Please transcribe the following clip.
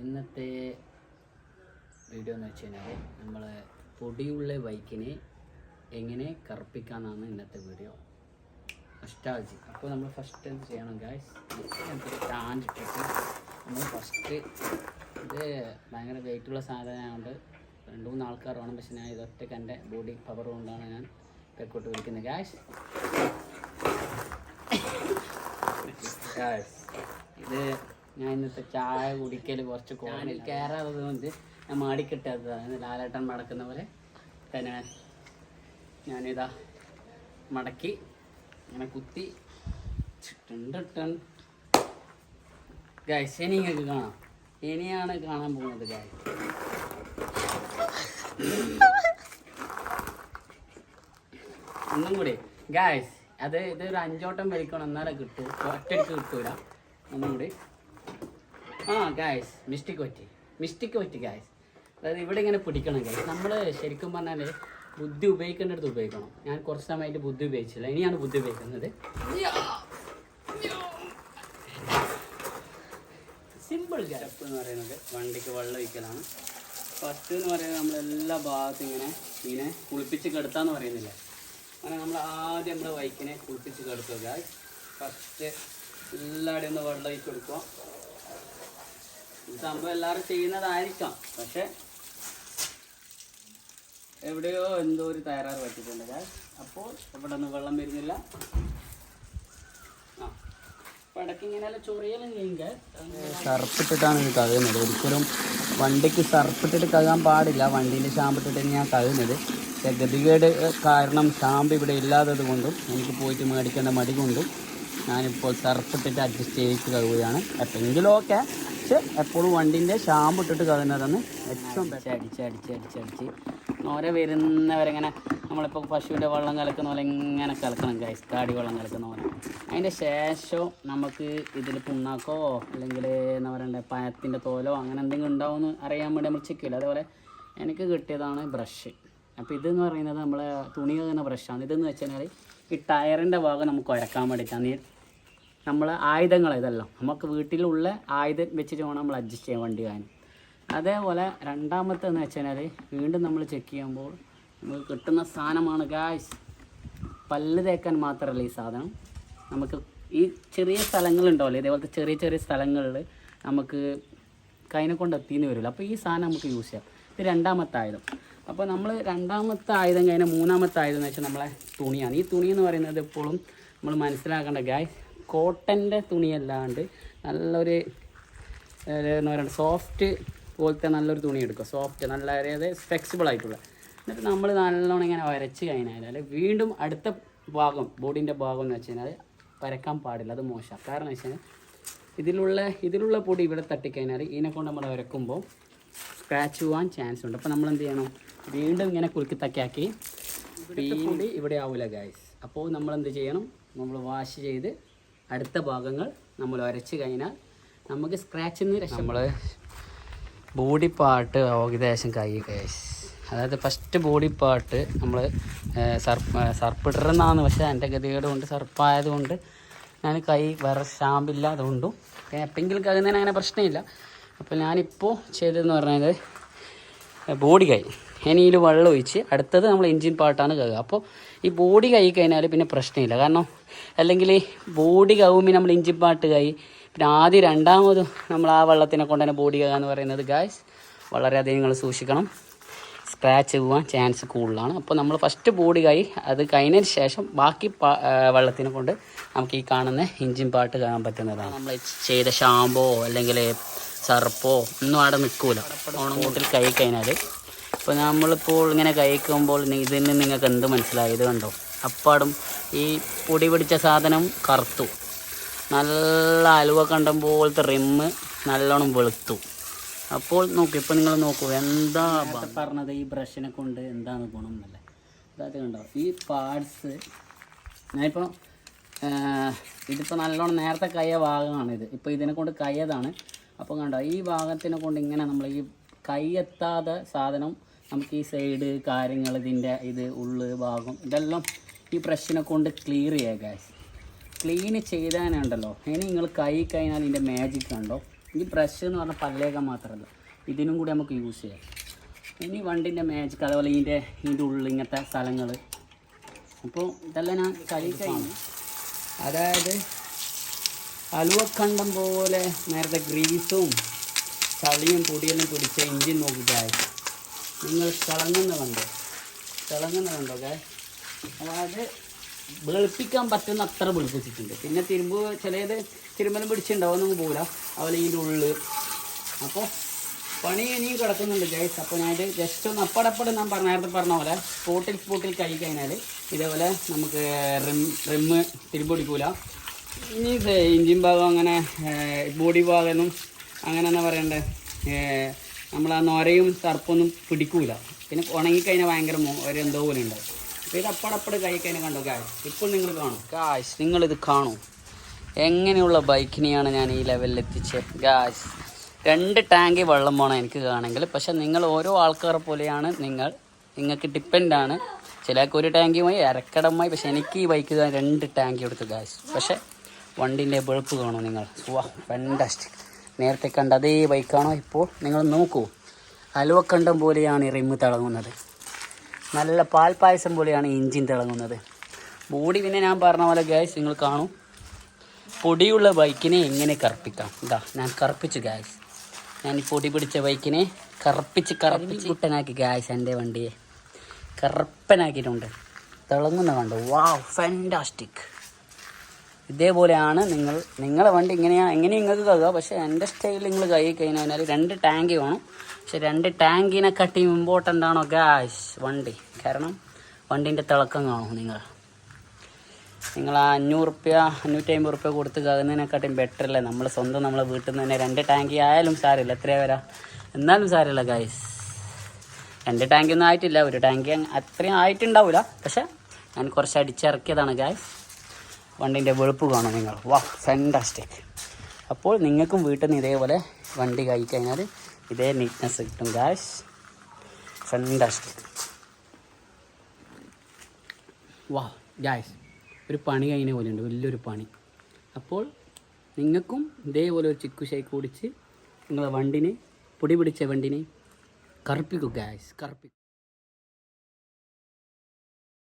ഇന്നത്തെ വീഡിയോ എന്ന് വെച്ച് കഴിഞ്ഞാൽ നമ്മൾ പൊടിയുള്ള ബൈക്കിനെ എങ്ങനെ കറുപ്പിക്കാമെന്നാണ് ഇന്നത്തെ വീഡിയോ. നൊസ്റ്റാൾജി. അപ്പോൾ നമ്മൾ ഫസ്റ്റ് എന്ത് ചെയ്യണം ഗൈസ്, സ്റ്റാൻഡ് ഇട്ടിട്ട് നമ്മൾ ഫസ്റ്റ് ഇത് ഭയങ്കര വെയിറ്റുള്ള സാധനമായതുകൊണ്ട് 2-3 ആൾക്കാർ വേണം. പക്ഷെ ഞാൻ ഇതൊറ്റയ്ക്ക് എൻ്റെ ബോഡി പവർ കൊണ്ടാണ് ഞാൻ തെക്കോട്ട് വിളിക്കുന്നത് ഗൈസ്. ഇത് ഞാൻ ഇന്നത്തെ ചായ കുടിക്കൽ കുറച്ച് കോണിൽ കയറാത്തത് കൊണ്ട് ഞാൻ മാടിക്കിട്ടതാണ്. ലാലേട്ടൻ മടക്കുന്ന പോലെ തന്നെ ഞാനിതാ മടക്കി അങ്ങനെ കുത്തി ടൺ ഗൈസ്. ഇനി നിങ്ങൾക്ക് കാണാം, ഇനിയാണ് കാണാൻ പോകുന്നത് ഗൈസ്. ഒന്നും കൂടി ഗൈസ്, ഇതൊരു 5 വട്ടം വലിക്കണം എന്നാലേ കിട്ടൂ, ഒറ്റയ്ക്ക് കിട്ടൂല. ഒന്നും കൂടി. ഗൈസ് മിസ്റ്റേക്ക് പറ്റി ഗൈസ്. അതായത് ഇവിടെ ഇങ്ങനെ പിടിക്കണം ഗൈസ്. നമ്മൾ ശരിക്കും പറഞ്ഞാൽ ബുദ്ധി ഉപയോഗിക്കേണ്ടടുത്ത് ഉപയോഗിക്കണം. ഞാൻ കുറച്ച് സമയമായിട്ട് ബുദ്ധി ഉപയോഗിച്ചില്ല, ഇനിയാണ് ബുദ്ധി ഉപയോഗിക്കുന്നത്. സിമ്പിൾ സ്റ്റെപ്പ് എന്ന് പറയുന്നത് വണ്ടിക്ക് വെള്ളം ഒഴിക്കലാണ്. ഫസ്റ്റ് എന്ന് പറയുന്നത് നമ്മളെല്ലാ ഭാഗത്തും ഇങ്ങനെ കുളിപ്പിച്ച് കിടത്താന്ന് പറയുന്നില്ല. അങ്ങനെ നമ്മൾ ആദ്യം നമ്മുടെ ബൈക്കിനെ കുളിപ്പിച്ച് കിടത്തുക ഗൈസ്. ഫസ്റ്റ് എല്ലാവരും ഒന്ന് വെള്ളം ഒഴിച്ച് കൊടുക്കുക. ഈ സംഭവം എല്ലാവരും ചെയ്യുന്നതായിരിക്കാം, പക്ഷെ എവിടെയോ എന്തോ ഒരു തകരാറ് പറ്റിയിട്ടുണ്ട് ഗൈസ്. അപ്പോൾ ഇവിടെ ഒന്നും വെള്ളം വരുന്നില്ല. പടക്ക് ഇങ്ങനെയല്ല ചൊറിയലും ചെയ്യുക. സർപ്പിട്ടിട്ടാണ് ഇത് കഴുകുന്നത്. ഒരിക്കലും വണ്ടിക്ക് സർപ്പിട്ടിട്ട് കഴുകാൻ പാടില്ല. വണ്ടീൻ്റെ ഷാമ്പിട്ടിട്ട് ഞാൻ കഴുകുന്നത്. പക്ഷേ ഗതികേട് കാരണം ഷാമ്പ് ഇവിടെ ഇല്ലാത്തത് കൊണ്ടും എനിക്ക് പോയിട്ട് മേടിക്കേണ്ട മടി കൊണ്ടും ഞാനിപ്പോൾ സർപ്പിട്ടിട്ട് അഡ്ജസ്റ്റ് ചെയ്ത് കഴുകുകയാണ്. എപ്പോഴെങ്കിലും ഓക്കെ, പക്ഷെ എപ്പോഴും വണ്ടീൻ്റെ ഷാമ്പ് ഇട്ടിട്ട് കഴുകുന്നതാണ് ഏറ്റവും അടിച്ച് നോര വരുന്നവരെങ്ങനെ നമ്മളിപ്പോൾ പശുവിൻ്റെ വെള്ളം കലക്കുന്ന പോലെ ഇങ്ങനെ കലക്കണം ഗൈസ്, കാടി വെള്ളം കലക്കുന്ന പോലെ. അതിൻ്റെ ശേഷം നമുക്ക് ഇതിൽ പുണ്ണാക്കോ അല്ലെങ്കിൽ എന്താ പറയണ്ടേ പഴത്തിൻ്റെ തോലോ അങ്ങനെ എന്തെങ്കിലും ഉണ്ടാവുമെന്ന് അറിയാൻ വേണ്ടി നമ്മൾ ചെക്ക് ചെയ്യില്ല. അതേപോലെ എനിക്ക് കിട്ടിയതാണ് ബ്രഷ്. അപ്പോൾ ഇതെന്ന് പറയുന്നത് നമ്മളെ തുണി കഴുകുന്ന ബ്രഷാണ്. ഇതെന്ന് വെച്ച് കഴിഞ്ഞാൽ ഈ ടയറിൻ്റെ ഭാഗം നമുക്ക് ഉരക്കാൻ വേണ്ടിയിട്ടാണ്. നമ്മൾ ആയുധങ്ങൾ ഇതെല്ലാം നമുക്ക് വീട്ടിലുള്ള ആയുധം വെച്ചിട്ട് വേണം നമ്മൾ അഡ്ജസ്റ്റ് ചെയ്യാൻ വണ്ടി കാര്യം. അതേപോലെ രണ്ടാമത്തെ എന്ന് വെച്ച് കഴിഞ്ഞാൽ വീണ്ടും നമ്മൾ ചെക്ക് ചെയ്യുമ്പോൾ നമുക്ക് കിട്ടുന്ന സാധനമാണ് ഗായ്സ്. പല്ല് തേക്കാൻ മാത്രമല്ല ഈ സാധനം, നമുക്ക് ഈ ചെറിയ സ്ഥലങ്ങളുണ്ടാവില്ലേ, ഇതേപോലത്തെ ചെറിയ സ്ഥലങ്ങളിൽ നമുക്ക് കൈനെ കൊണ്ട് എത്തിയെന്ന് വരില്ല. അപ്പോൾ ഈ സാധനം നമുക്ക് യൂസ് ചെയ്യാം. ഇത് രണ്ടാമത്തെ ആയുധം. അപ്പോൾ നമ്മൾ രണ്ടാമത്തെ ആയുധം കഴിഞ്ഞാൽ മൂന്നാമത്തെ ആയുധം എന്ന് വെച്ചാൽ നമ്മളെ തുണിയാണ്. ഈ തുണി എന്ന് പറയുന്നത് എപ്പോഴും നമ്മൾ മനസ്സിലാക്കേണ്ട ഗായ്സ്, കോട്ടൻ്റെ തുണിയല്ലാണ്ട് നല്ലൊരു എന്താ പറയുക സോഫ്റ്റ് പോലത്തെ നല്ലൊരു തുണി എടുക്കുക. സോഫ്റ്റ് നല്ല അതായത് ഫ്ലെക്സിബിൾ ആയിട്ടുള്ള. എന്നിട്ട് നമ്മൾ നല്ലോണം ഇങ്ങനെ വരച്ച് കഴിഞ്ഞാൽ വീണ്ടും അടുത്ത ഭാഗം ബോഡീൻ്റെ ഭാഗം എന്ന് വെച്ച് കഴിഞ്ഞാൽ വരക്കാൻ പാടില്ല, അത് മോശം. കാരണം വെച്ച് കഴിഞ്ഞാൽ ഇതിലുള്ള പൊടി ഇവിടെ തട്ടിക്കഴിഞ്ഞാൽ ഇതിനെക്കൊണ്ട് നമ്മൾ വരക്കുമ്പോൾ സ്ക്രാച്ച് പോകാൻ ചാൻസ് ഉണ്ട്. അപ്പോൾ നമ്മൾ എന്ത് ചെയ്യണം, വീണ്ടും ഇങ്ങനെ കുറുക്കി തക്കാക്കി പൊടി ഇവിടെ ആവില്ല ഗൈസ്. അപ്പോൾ നമ്മൾ എന്ത് ചെയ്യണം, നമ്മൾ വാഷ് ചെയ്ത് അടുത്ത ഭാഗങ്ങൾ നമ്മൾ വരച്ച് കഴിഞ്ഞാൽ നമുക്ക് സ്ക്രാച്ചിൽ നിന്ന് നമ്മൾ ബോഡി പാർട്ട് ഏകദേശം കൈ ഗൈസ്. അതായത് ഫസ്റ്റ് ബോഡി പാർട്ട് നമ്മൾ സർപ്പിടരുന്നാണ്. പക്ഷേ എൻ്റെ ഗതികേട് കൊണ്ട് സർപ്പായതുകൊണ്ട് ഞാൻ കൈ വേറെ ഷാമ്പില്ല, അതുകൊണ്ടും എപ്പോഴെങ്കിലും കഴുകുന്നതിന് അങ്ങനെ പ്രശ്നമില്ല. അപ്പോൾ ഞാനിപ്പോൾ ചെയ്തതെന്ന് പറഞ്ഞാൽ ബോഡി കൈ ഇനിയിൽ വെള്ളം ഒഴിച്ച് അടുത്തത് നമ്മൾ എൻജിൻ പാർട്ടാണ് കഴുകുക. അപ്പോൾ ഈ ബോഡി കൈ കഴിഞ്ഞാൽ പിന്നെ പ്രശ്നമില്ല. കാരണം അല്ലെങ്കിൽ ബോഡി കഴുകുമ്പോൾ നമ്മൾ എൻജിൻ പാർട്ട് കൈ പിന്നെ ആദ്യം രണ്ടാമത് നമ്മൾ ആ വെള്ളത്തിനെ കൊണ്ട് തന്നെ ബോഡി കഴുകുക എന്ന് പറയുന്നത് ഗായ്സ് വളരെയധികം നിങ്ങൾ സൂക്ഷിക്കണം. സ്ക്രാച്ച് പോകാൻ ചാൻസ് കൂടുതലാണ്. അപ്പോൾ നമ്മൾ ഫസ്റ്റ് ബോഡി കൈ അത് കഴിഞ്ഞതിന് ശേഷം ബാക്കി വെള്ളത്തിനെ കൊണ്ട് നമുക്ക് ഈ കാണുന്ന എൻജിൻ പാർട്ട് കാണാൻ പറ്റുന്നതാണ്. നമ്മൾ ചെയ്ത ഷാമ്പോ അല്ലെങ്കിൽ സർപ്പോ ഒന്നും അവിടെ നിൽക്കില്ല ഓണമൂട്ടിൽ കൈ കഴിഞ്ഞാൽ. അപ്പോൾ നമ്മളിപ്പോൾ ഇങ്ങനെ കഴിക്കുമ്പോൾ ഇതിന് നിങ്ങൾക്ക് എന്ത് മനസ്സിലായി? ഇത് കണ്ടോ, അപ്പാടും ഈ പൊടി പിടിച്ച സാധനം കറുത്തു, നല്ല അലുവ കണ്ടം പോലത്തെ റിമ്മ് നല്ലോണം വെളുത്തു. അപ്പോൾ നോക്കൂ, ഇപ്പോൾ നിങ്ങൾ നോക്കൂ എന്താ പറഞ്ഞത്, ഈ ബ്രഷിനെ കൊണ്ട് എന്താണ് ഗുണം എന്നല്ലേ. അതായത് കണ്ടോ ഈ പാർട്സ് ഞാനിപ്പോൾ ഇതിപ്പോൾ നല്ലോണം നേരത്തെ കയ്യ ഭാഗമാണിത്. ഇപ്പോൾ ഇതിനെ കൊണ്ട് കയ്യതാണ്. അപ്പോൾ കണ്ടോ ഈ ഭാഗത്തിനെ കൊണ്ട് ഇങ്ങനെ നമ്മൾ ഈ കൈ എത്താതെ സാധനം നമുക്ക് ഈ സൈഡ് കാര്യങ്ങൾ ഇതിൻ്റെ ഇത് ഉള്ളു ഭാഗം ഇതെല്ലാം ഈ ബ്രഷിനെ കൊണ്ട് ക്ലിയർ ചെയ്യുക ഗൈസ്. ക്ലീൻ ചെയ്താനുണ്ടല്ലോ ഇനി നിങ്ങൾ കൈ കഴിഞ്ഞാൽ ഇതിൻ്റെ മാജിക് കണ്ടോ. ഈ ബ്രഷ് എന്ന് പറഞ്ഞാൽ പല്ലേക്കാൻ മാത്രമല്ല, ഇതിനും കൂടി നമുക്ക് യൂസ് ചെയ്യാം. ഇനി വണ്ടിൻ്റെ മാജിക്, അതുപോലെ ഇതിൻ്റെ ഉള്ളിൽ ഇങ്ങനത്തെ സ്ഥലങ്ങൾ. അപ്പോൾ ഇതെല്ലാം ഞാൻ കഴിഞ്ഞു. അതായത് അലുവക്കണ്ടം പോലെ നേരത്തെ ഗ്രീസും ചളിയും പൊടിയെല്ലാം പിടിച്ച എഞ്ചിൻ നോക്കുക. നിങ്ങൾ തിളങ്ങുന്നുണ്ടോ ഗായ്സ്? അതായത് വെളുപ്പിക്കാൻ പറ്റുന്ന അത്ര വെളുപ്പിച്ചിട്ടുണ്ട്. പിന്നെ തിരുമ്പലും പിടിച്ചിട്ടുണ്ടാവും, ഒന്നും പോകില്ല. അതുപോലെ ഇതിൻ്റെ ഉള്ളിൽ അപ്പോൾ പണി ഇനിയും കിടക്കുന്നുണ്ട് ഗൈസ്. അപ്പോൾ ഞാനിത് ജസ്റ്റ് ഒന്ന് അപ്പടപ്പട് ഞാൻ നേരത്തെ പറഞ്ഞ പോലെ സ്പോട്ടിൽ കൈ കഴിഞ്ഞാൽ ഇതേപോലെ നമുക്ക് റിമ്മ് തിരുമ്പൊടിക്കൂല. ഇനി എഞ്ചിൻ ഭാഗം അങ്ങനെ ബോഡി ഭാഗമൊന്നും അങ്ങനെ എന്താ പറയണ്ടേ, നമ്മളാ നൊരയും സർപ്പൊന്നും പിടിക്കൂല. പിന്നെ ഉണങ്ങിക്കഴിഞ്ഞാൽ ഭയങ്കര ഒരു എന്തോ പോലെ ഉണ്ടാവും. അപ്പോൾ ഇത് അപ്പടപ്പട് കൈ കഴിഞ്ഞാൽ കണ്ടോ ഗായ്സ്? ഇപ്പോൾ നിങ്ങൾ കാണും ഗായ്സ്, നിങ്ങളിത് കാണൂ എങ്ങനെയുള്ള ബൈക്കിനെയാണ് ഞാൻ ഈ ലെവലിൽ എത്തിച്ചത് ഗായ്സ്. 2 ടാങ്ക് വെള്ളം വേണം എനിക്ക് കാണുമെങ്കിൽ. പക്ഷെ നിങ്ങൾ ഓരോ ആൾക്കാരെ പോലെയാണ്, നിങ്ങൾക്ക് ഡിപ്പെൻഡാണ്. ചിലർക്ക് 1 ടാങ്കിയുമായി അരക്കടമായി. പക്ഷെ എനിക്ക് ഈ ബൈക്ക് 2 ടാങ്ക് എടുത്തു ഗായ്സ്. പക്ഷേ വണ്ടിൻ്റെ വെളുപ്പ് കാണും നിങ്ങൾ. വാ, ഫാന്റാസ്റ്റിക്. നേരത്തെ കണ്ട അതേ ബൈക്കാണോ ഇപ്പോൾ? നിങ്ങൾ നോക്കൂ, അലുവക്കണ്ടം പോലെയാണ് ഈ റിമ്മ് തിളങ്ങുന്നത്. നല്ല പാൽപ്പായസം പോലെയാണ് എഞ്ചിൻ തിളങ്ങുന്നത്. ബോഡി പിന്നെ ഞാൻ പറഞ്ഞ പോലെ ഗായ്സ് നിങ്ങൾ കാണും. പൊടിയുള്ള ബൈക്കിനെ എങ്ങനെ കറുപ്പിക്കാം? ഇതാ ഞാൻ കറുപ്പിച്ചു ഗായ്സ്. ഞാൻ ഈ പൊടി പിടിച്ച ബൈക്കിനെ കറുപ്പിച്ച് കുട്ടനാക്കി ഗായ്സ്. എൻ്റെ വണ്ടിയെ കറുപ്പനാക്കിയിട്ടുണ്ട്. തിളങ്ങുന്ന കണ്ടു. വാവ്, ഫാന്റാസ്റ്റിക്. ഇതേപോലെയാണ് നിങ്ങളെ വണ്ടി എങ്ങനെ നിങ്ങൾക്ക് കഴുകുക. പക്ഷേ എൻ്റെ സ്റ്റൈലിൽ നിങ്ങൾ കഴുകി കഴിഞ്ഞാൽ 2 ടാങ്ക് വേണം. പക്ഷെ 2 ടാങ്കിനെക്കാട്ടി ഇമ്പോർട്ടൻ്റ് ആണോ ഗായ്സ് വണ്ടി? കാരണം വണ്ടീൻ്റെ തിളക്കം കാണും നിങ്ങൾ ആ 500-550 റുപ്യ കൊടുത്ത് കഴുകുന്നതിനെക്കാട്ടിയും ബെറ്റർ അല്ലേ? നമ്മളെ വീട്ടിൽ നിന്ന് തന്നെ 2 ടാങ്കി ആയാലും സാരമില്ല, എത്രയാ വരാം, എന്നാലും സാരമില്ല ഗായ്സ്. 2 ടാങ്കൊന്നും ആയിട്ടില്ല, 1 ടാങ്കി അത്രയും ആയിട്ടുണ്ടാവില്ല. പക്ഷെ ഞാൻ കുറച്ച് അടിച്ചിറക്കിയതാണ് ഗായ്സ്. വണ്ടീൻ്റെ വെളുപ്പ് കാണും നിങ്ങൾ. വാ, ഫാന്റാസ്റ്റിക്. അപ്പോൾ നിങ്ങൾക്കും വീട്ടിൽ നിന്ന് ഇതേപോലെ വണ്ടി കഴിക്കഴിഞ്ഞാൽ ഇതേ നീറ്റ്നെസ് കിട്ടും ഗായ്സ്. ഫാന്റാസ്റ്റിക്. വാ ഗായ്സ്, ഒരു പണി കഴിഞ്ഞ പോലെയുണ്ട്, വലിയൊരു പണി. അപ്പോൾ നിങ്ങൾക്കും ഇതേപോലെ ഒരു ചിക്കു ഷേക്ക് കുടിച്ച് നിങ്ങളെ വണ്ടിനെ, പൊടി പിടിച്ച വണ്ടിനെ കറുപ്പിക്കുക ഗായ്സ്, കറുപ്പിക്കുക.